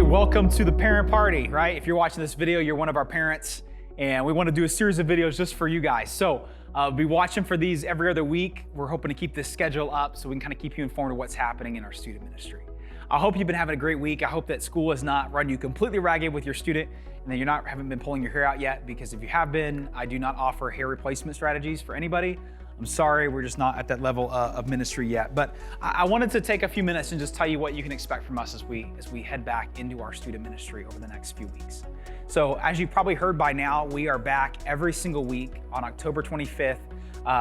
welcome to the parent party, right? If you're watching this video, you're one of our parents, and we want to do a series of videos just for you guys. So be watching for these every other week. We're hoping to keep this schedule up so we can kind of keep you informed of what's happening in our student ministry. I hope you've been having a great week. I hope that school has not run you completely ragged with your student and that haven't been pulling your hair out yet, because if you have been, I do not offer hair replacement strategies for anybody. I'm sorry, we're just not at that level of ministry yet. But I wanted to take a few minutes and just tell you what you can expect from us as we head back into our student ministry over the next few weeks. So as you probably heard by now, we are back every single week on October 25th,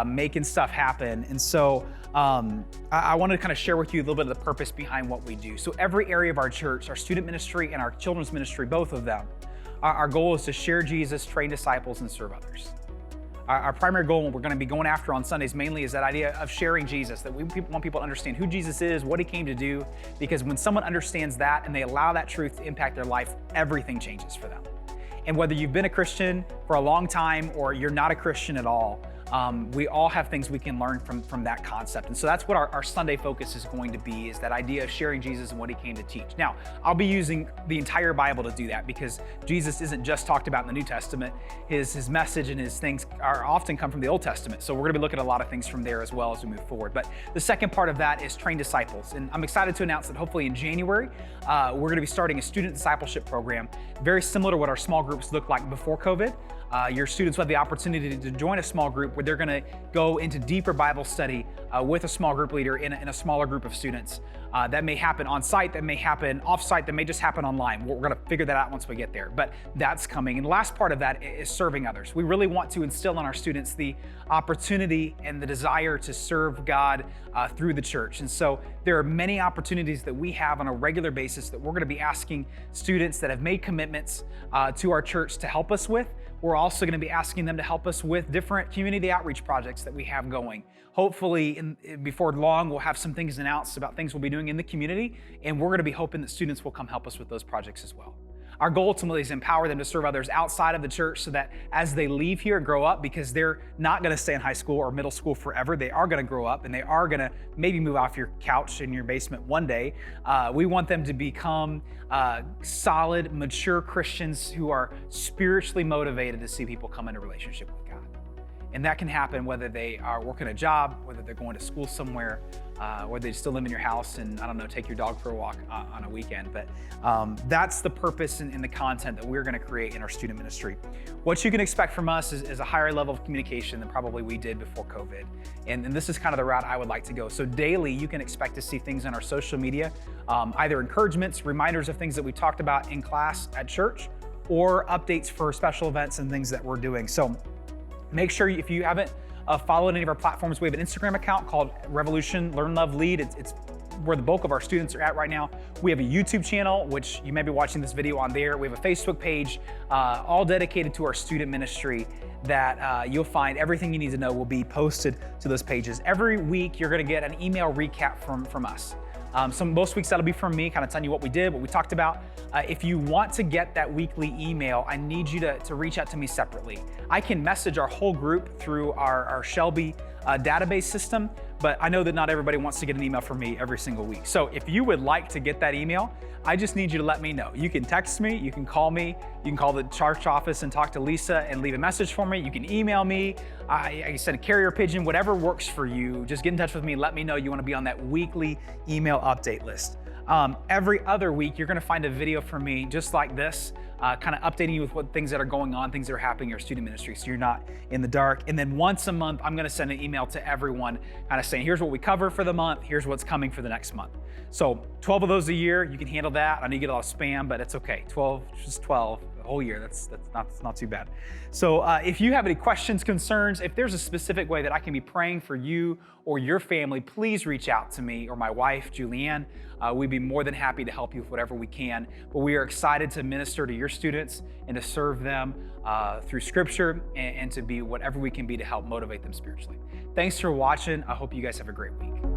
making stuff happen. And so I wanted to kind of share with you a little bit of the purpose behind what we do. So every area of our church, our student ministry and our children's ministry, both of them, our goal is to share Jesus, train disciples, and serve others. Our primary goal, and we're going to be going after on Sundays mainly, is that idea of sharing Jesus, that we want people to understand who Jesus is, what he came to do, because when someone understands that and they allow that truth to impact their life, everything changes for them. And whether you've been a Christian for a long time or you're not a Christian at all, we all have things we can learn from that concept. And so that's what our Sunday focus is going to be, is that idea of sharing Jesus and what he came to teach. Now, I'll be using the entire Bible to do that, because Jesus isn't just talked about in the New Testament. His message and his things are often come from the Old Testament. So we're going to be looking at a lot of things from there as well as we move forward. But the second part of that is train disciples. And I'm excited to announce that hopefully in January, we're going to be starting a student discipleship program, very similar to what our small groups looked like before COVID. Your students will have the opportunity to join a small group where they're going to go into deeper Bible study with a small group leader in a smaller group of students. That may happen on site, that may happen off site, that may just happen online. We're going to figure that out once we get there, but that's coming. And the last part of that is serving others. We really want to instill in our students the opportunity and the desire to serve God through the church. And so there are many opportunities that we have on a regular basis that we're going to be asking students that have made commitments to our church to help us with. We're also going to be asking them to help us with different community outreach projects that we have going. Hopefully, before long, we'll have some things announced about things we'll be doing in the community, and we're going to be hoping that students will come help us with those projects as well. Our goal ultimately is to empower them to serve others outside of the church, so that as they leave here and grow up, because they're not going to stay in high school or middle school forever, they are going to grow up and they are going to maybe move off your couch in your basement one day. We want them to become solid, mature Christians who are spiritually motivated to see people come into relationship with God. And that can happen whether they are working a job, whether they're going to school somewhere, whether they still live in your house and, I don't know, take your dog for a walk on a weekend. But that's the purpose and the content that we're going to create in our student ministry. What you can expect from us is a higher level of communication than probably we did before COVID. And this is kind of the route I would like to go. So daily, you can expect to see things on our social media, either encouragements, reminders of things that we talked about in class at church, or updates for special events and things that we're doing. So make sure, if you haven't followed any of our platforms, we have an Instagram account called Revolution Learn Love Lead. It's where the bulk of our students are at right now. We have a YouTube channel, which you may be watching this video on there. We have a Facebook page, all dedicated to our student ministry, that you'll find everything you need to know will be posted to those pages. Every week, you're going to get an email recap from us. Most weeks that'll be from me, kind of telling you what we did, what we talked about. If you want to get that weekly email, I need you to reach out to me separately. I can message our whole group through our Shelby database system, but I know that not everybody wants to get an email from me every single week. So if you would like to get that email, I just need you to let me know. You can text me, you can call me, you can call the church office and talk to Lisa and leave a message for me. You can email me, I send a carrier pigeon, whatever works for you. Just get in touch with me, let me know you want to be on that weekly email update list. Every other week, you're going to find a video from me just like this, kind of updating you with what things that are going on, things that are happening in your student ministry, so you're not in the dark. And then once a month, I'm going to send an email to everyone kind of saying, here's what we cover for the month, here's what's coming for the next month. So 12 of those a year, you can handle that. I know you get a lot of spam, but it's okay. 12, just 12 the whole year. That's not too bad. So if you have any questions, concerns, if there's a specific way that I can be praying for you or your family, please reach out to me or my wife, Julianne. We'd be more than happy to help you with whatever we can. But we are excited to minister to your students and to serve them through Scripture and to be whatever we can be to help motivate them spiritually. Thanks for watching. I hope you guys have a great week.